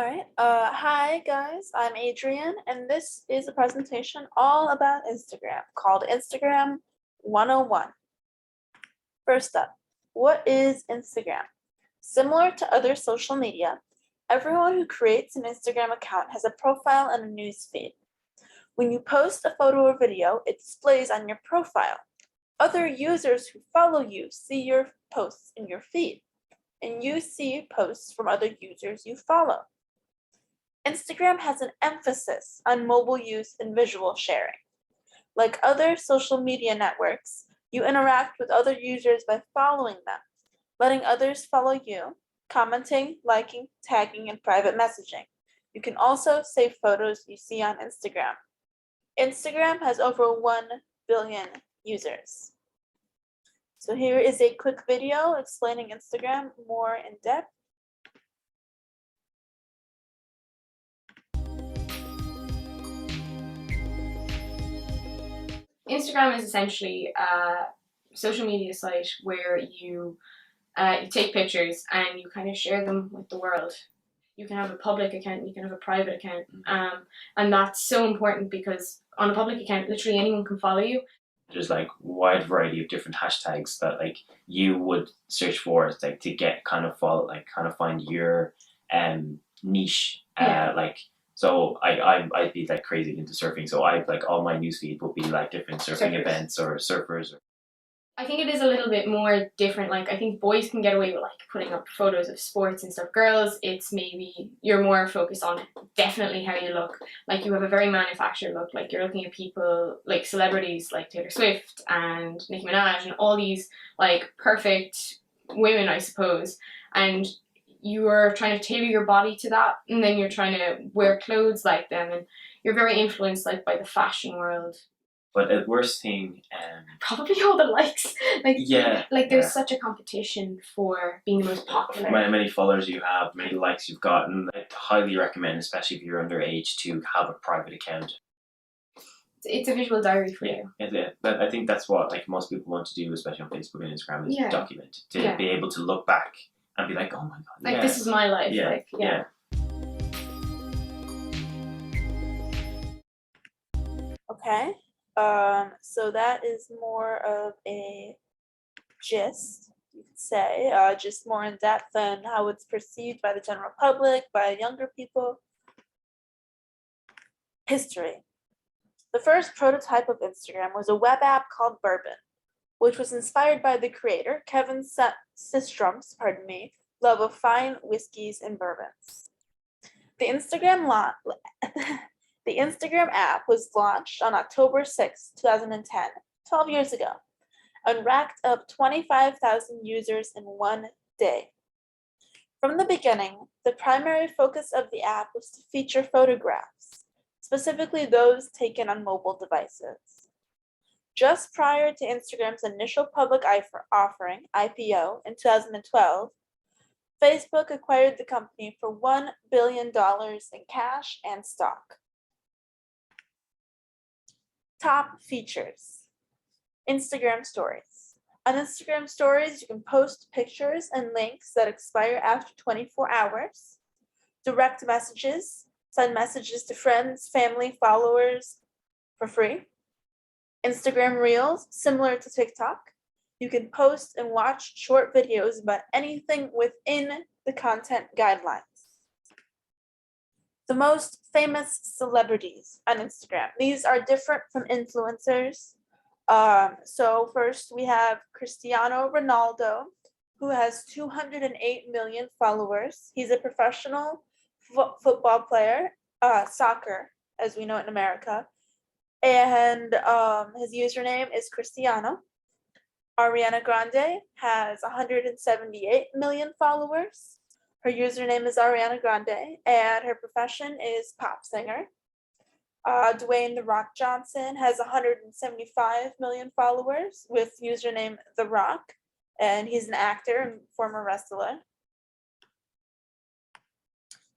Hi guys, I'm Adrian, and this is a presentation all about Instagram called Instagram 101. First up, what is Instagram? Similar to other social media, everyone who creates an Instagram account has a profile and a newsfeed. When you post a photo or video, it displays on your profile. Other users who follow you see your posts in your feed, and you see posts from other users you follow. Instagram has an emphasis on mobile use and visual sharing. Like other social media networks, you interact with other users by following them, letting others follow you, commenting, liking, tagging, and private messaging. You can also save photos you see on Instagram. Instagram has over 1 billion users. So here is a quick video explaining Instagram more in depth. Instagram is essentially a social media site where you take pictures and you kind of share them with the world. You can have a public account, you can have a private account, and that's so important because on a public account, literally anyone can follow you. There's like wide variety of different hashtags that like you would search for like to get kind of follow like kind of find your niche like so I'd be like crazy into surfing, so I like all my newsfeed would be like different surfing Surfers. events or surfers. I think it is a little bit more different. Like, I think boys can get away with like putting up photos of sports and stuff. Girls, it's maybe you're more focused on definitely how you look. Like, you have a very manufactured look. Like, you're looking at people like celebrities like Taylor Swift and Nicki Minaj and all these like perfect women, I suppose. And you are trying to tailor your body to that, and then you're trying to wear clothes like them, and you're very influenced like by the fashion world. But the worst thing, Probably all the likes. Like there's yeah. such a competition for being the most popular. Many followers you have, many likes you've gotten. I'd highly recommend, especially if you're underage, to have a private account. It's a visual diary for you. Yeah, but I think that's what like most people want to do, especially on Facebook and Instagram, is document, to Yeah. be able to look back and be like, oh my god, Like, this is my life. Yeah, like, yeah. Okay. So that is more of a gist, you could say, just more in depth than how it's perceived by the general public, by younger people. History. The first prototype of Instagram was a web app called Bourbon, which was inspired by the creator, Kevin Systrom's, love of fine whiskeys and bourbons. The Instagram app was launched on October 6, 2010, 12 years ago, and racked up 25,000 users in one day. From the beginning, the primary focus of the app was to feature photographs, specifically those taken on mobile devices. Just prior to Instagram's initial public offering, IPO, in 2012, Facebook acquired the company for $1 billion in cash and stock. Top features. Instagram Stories. On Instagram Stories, you can post pictures and links that expire after 24 hours. Direct messages. Send messages to friends, family, followers for free. Instagram Reels, similar to TikTok. You can post and watch short videos about anything within the content guidelines. The most famous celebrities on Instagram. These are different from influencers. So first we have Cristiano Ronaldo, who has 208 million followers. He's a professional football player, soccer, as we know it in America. And his username is Cristiano. Ariana Grande has 178 million followers. Her username is Ariana Grande, and her profession is pop singer. Dwayne "The Rock" Johnson has 175 million followers with username The Rock, and he's an actor and former wrestler.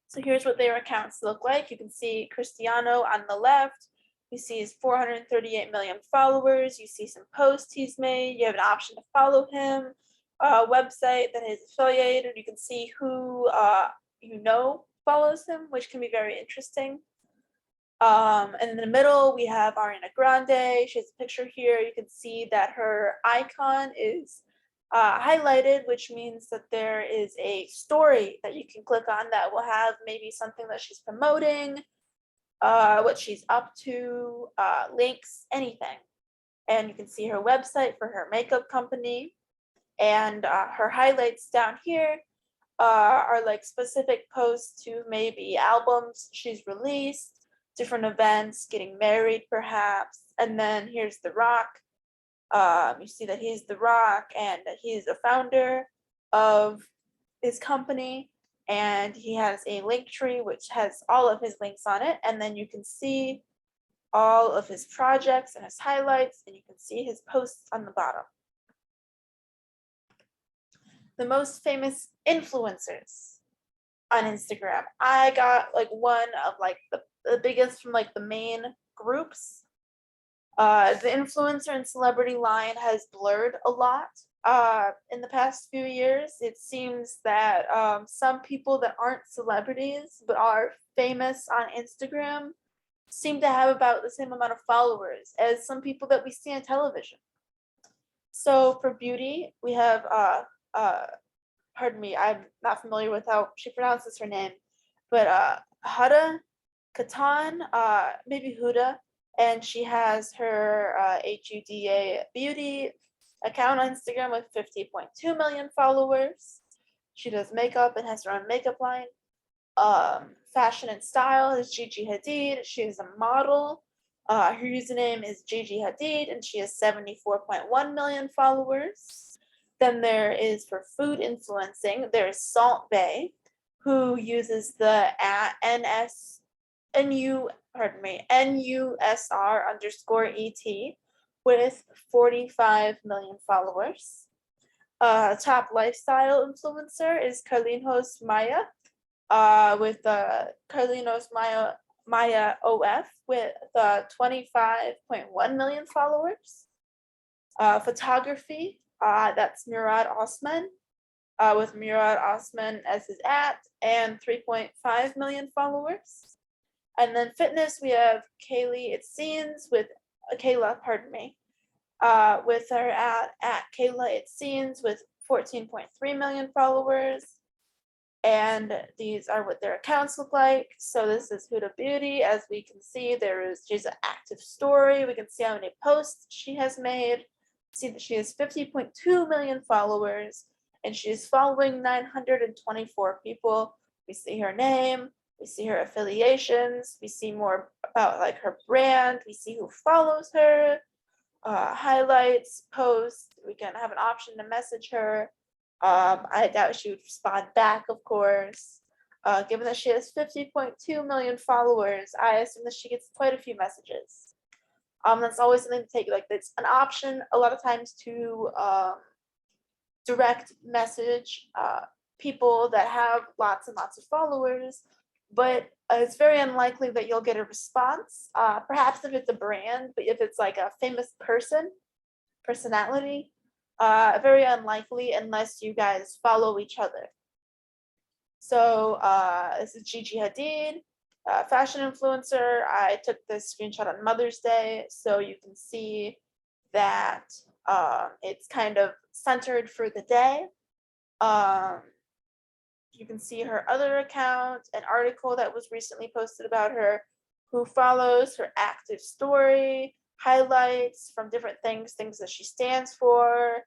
So here's what their accounts look like. You can see Cristiano on the left. You see his 438 million followers. You see some posts he's made. You have an option to follow him. A website that is affiliated. You can see who you know follows him, which can be very interesting. And in the middle, we have Ariana Grande. She has a picture here. You can see that her icon is highlighted, which means that there is a story that you can click on that will have maybe something that she's promoting, what she's up to, links, anything. And you can see her website for her makeup company. And her highlights down here are like specific posts to maybe albums she's released, different events, getting married perhaps. And then here's The Rock. You see that he's The Rock and that he's a founder of his company. And he has a link tree which has all of his links on it. And then you can see all of his projects and his highlights, and you can see his posts on the bottom. The most famous influencers on Instagram. I got like one of like the biggest from like the main groups. The influencer and celebrity line has blurred a lot in the past few years. It seems that some people that aren't celebrities but are famous on Instagram seem to have about the same amount of followers as some people that we see on television. So for beauty, we have pardon me, I'm not familiar with how she pronounces her name, but Huda Katan, maybe Huda, and she has her HUDA Beauty account on Instagram with 50.2 million followers. She does makeup and has her own makeup line. Fashion and style is Gigi Hadid. She is a model. Her username is Gigi Hadid, and she has 74.1 million followers. Then there is for food influencing, there's Salt Bae, who uses the NUSR_ET with 45 million followers. Top lifestyle influencer is Carlinhos Maya, with Carlinhos Maya OF with 25.1 million followers. Photography, that's Murad Osman, with Murad Osman as his and 3.5 million followers. And then fitness, we have Kayla Itsines with with her at Kayla Itsines with 14.3 million followers. And these are what their accounts look like. So this is Huda Beauty. As we can see, she's an active story. We can see how many posts she has made. See that she has 50.2 million followers, and she is following 924 people. We see her name, we see her affiliations, we see more about like her brand, we see who follows her, highlights, posts. We can have an option to message her. I doubt she would respond back, of course. Given that she has 50.2 million followers, I assume that she gets quite a few messages. That's always something to take, like it's an option a lot of times to direct message people that have lots and lots of followers, but it's very unlikely that you'll get a response. Perhaps if it's a brand, but if it's like a famous personality, very unlikely unless you guys follow each other. So this is Gigi Hadid, fashion influencer. I took this screenshot on Mother's Day, so you can see that it's kind of centered for the day. You can see her other account, an article that was recently posted about her, who follows her active story, highlights from different things that she stands for,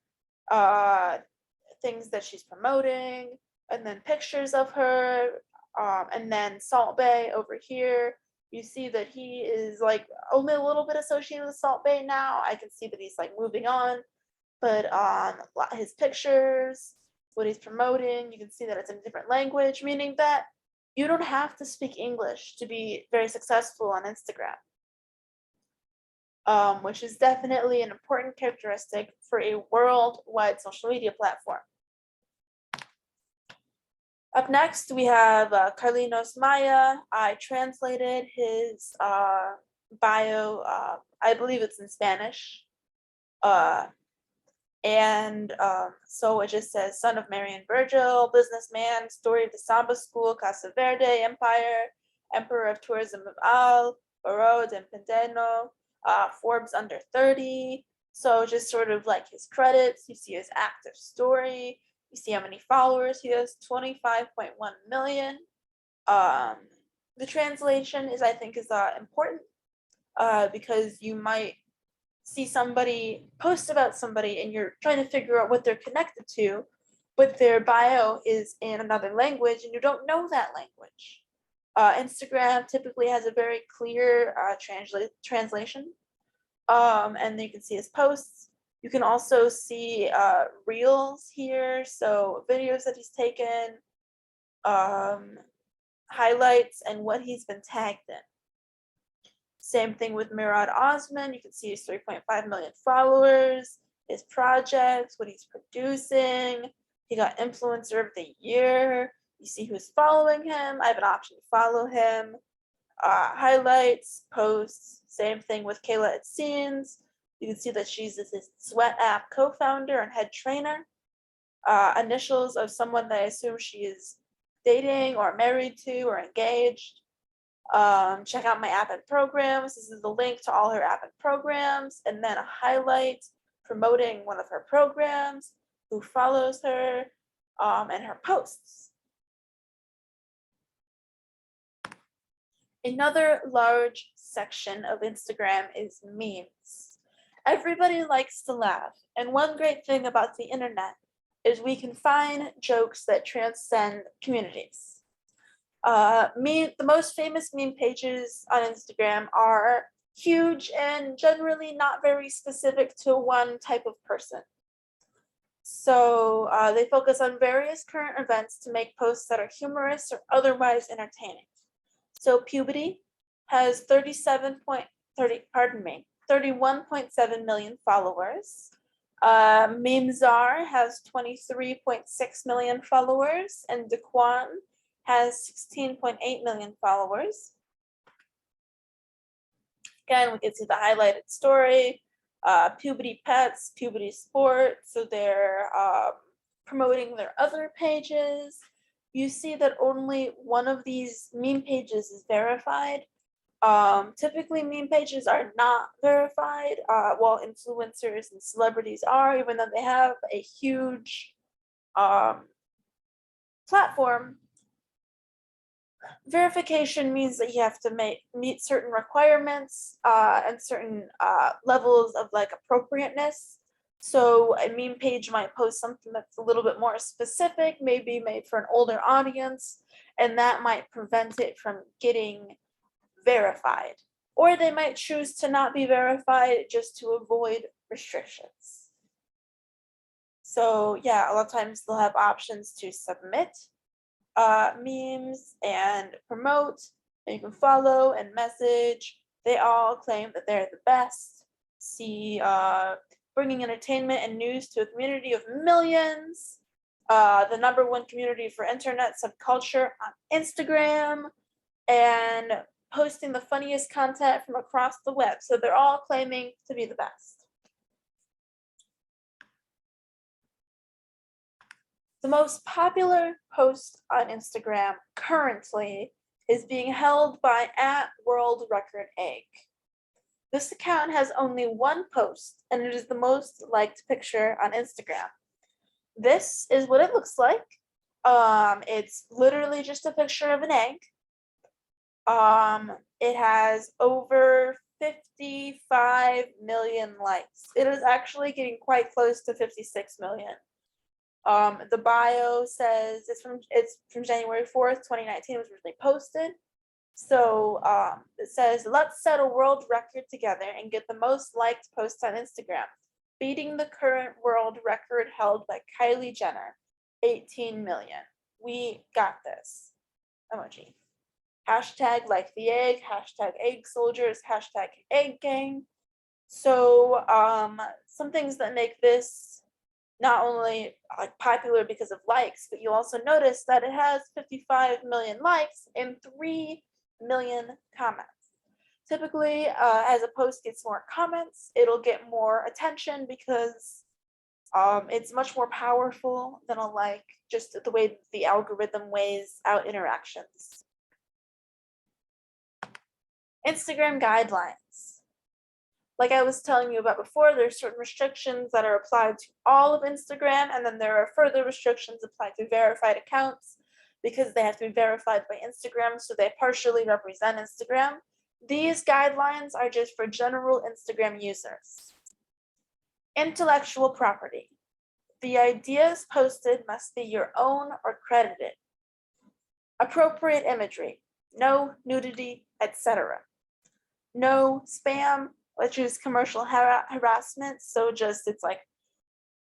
things that she's promoting, and then pictures of her, and then Salt Bae over here. You see that he is like only a little bit associated with Salt Bae now. I can see that he's like moving on, but his pictures, what he's promoting, you can see that it's in a different language, meaning that you don't have to speak English to be very successful on Instagram. Which is definitely an important characteristic for a worldwide social media platform. Up next, we have Carlinhos Maya. I translated his bio, I believe it's in Spanish. And so it just says son of Marion Virgil, businessman, story of the Samba School, Casa Verde Empire, emperor of tourism of Al, Barod and Pendeno, Forbes under 30. So just sort of like his credits, you see his active story, you see how many followers he has, 25.1 million. The translation is, I think, is important because you might see somebody post about somebody and you're trying to figure out what they're connected to, but their bio is in another language and you don't know that language. Instagram typically has a very clear translation, and you can see his posts. You can also see reels here, so videos that he's taken, highlights, and what he's been tagged in. Same thing with Murad Osman. You can see his 3.5 million followers, his projects, what he's producing. He got Influencer of the Year. You see who's following him. I have an option to follow him. Highlights, posts, same thing with Kayla at Scenes. You can see that she's this Sweat app co-founder and head trainer. Initials of someone that I assume she is dating or married to or engaged. Check out my app and programs. This is the link to all her app and programs, and then a highlight promoting one of her programs, who follows her, and her posts. Another large section of Instagram is memes. Everybody likes to laugh, and one great thing about the internet is we can find jokes that transcend communities. The most famous meme pages on Instagram are huge and generally not very specific to one type of person. So they focus on various current events to make posts that are humorous or otherwise entertaining. So Puberty has 31.7 million followers. Memezar has 23.6 million followers, and Daquan has 16.8 million followers. Again, we can see the highlighted story, Puberty Pets, Puberty Sport, so they're promoting their other pages. You see that only one of these meme pages is verified. Typically meme pages are not verified, while influencers and celebrities are, even though they have a huge platform. Verification means that you have to meet certain requirements and certain levels of like appropriateness. So a meme page might post something that's a little bit more specific, maybe made for an older audience, and that might prevent it from getting verified. Or they might choose to not be verified just to avoid restrictions. So yeah, a lot of times they'll have options to submit memes and promote, and you can follow and message. They all claim that they're the best. See, bringing entertainment and news to a community of millions. The #1 community for internet subculture on Instagram, and posting the funniest content from across the web. So they're all claiming to be the best. The most popular post on Instagram currently is being held by @WorldRecordEgg. This account has only one post, and it is the most liked picture on Instagram. This is what it looks like. It's literally just a picture of an egg. It has over 55 million likes. It is actually getting quite close to 56 million. The bio says it's from January 4th, 2019. It was originally posted. So it says, let's set a world record together and get the most liked post on Instagram, beating the current world record held by Kylie Jenner, 18 million. We got this. Emoji. Hashtag like the egg, hashtag egg soldiers, hashtag egg gang. So some things that make this not only popular because of likes, but you also notice that it has 55 million likes and 3 million comments. Typically, as a post gets more comments, it'll get more attention because It's much more powerful than a like, just the way the algorithm weighs out interactions. Instagram guidelines. Like I was telling you about before, there's certain restrictions that are applied to all of Instagram, and then there are further restrictions applied to verified accounts because they have to be verified by Instagram, so they partially represent Instagram. These guidelines are just for general Instagram users. Intellectual property. The ideas posted must be your own or credited. Appropriate imagery. No nudity, etc. No spam, which is commercial harassment. So just it's like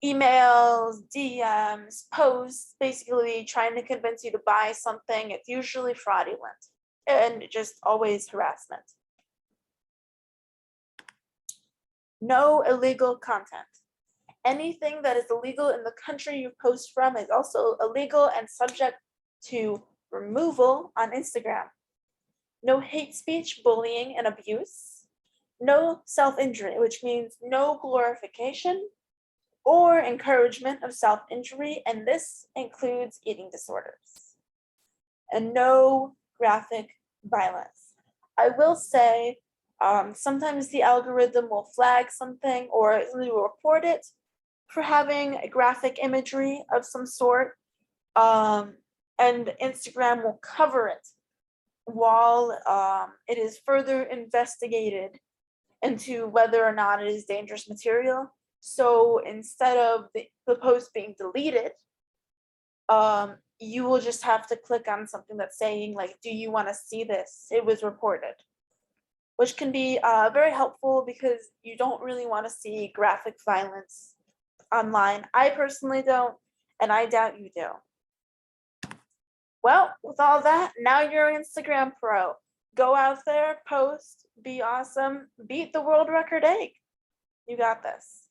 emails, DMs, posts, basically trying to convince you to buy something. It's usually fraudulent and just always harassment. No illegal content. Anything that is illegal in the country you post from is also illegal and subject to removal on Instagram. No hate speech, bullying, and abuse. No self-injury, which means no glorification or encouragement of self-injury, and this includes eating disorders. And no graphic violence. I will say, sometimes the algorithm will flag something or it will report it for having a graphic imagery of some sort, and Instagram will cover it while it is further investigated into whether or not it is dangerous material. So instead of the post being deleted, you will just have to click on something that's saying like, do you want to see this? It was reported, which can be very helpful because you don't really want to see graphic violence online. I personally don't, and I doubt you do. Well, with all that, now you're an Instagram pro. Go out there, post, be awesome, beat the world record egg. You got this.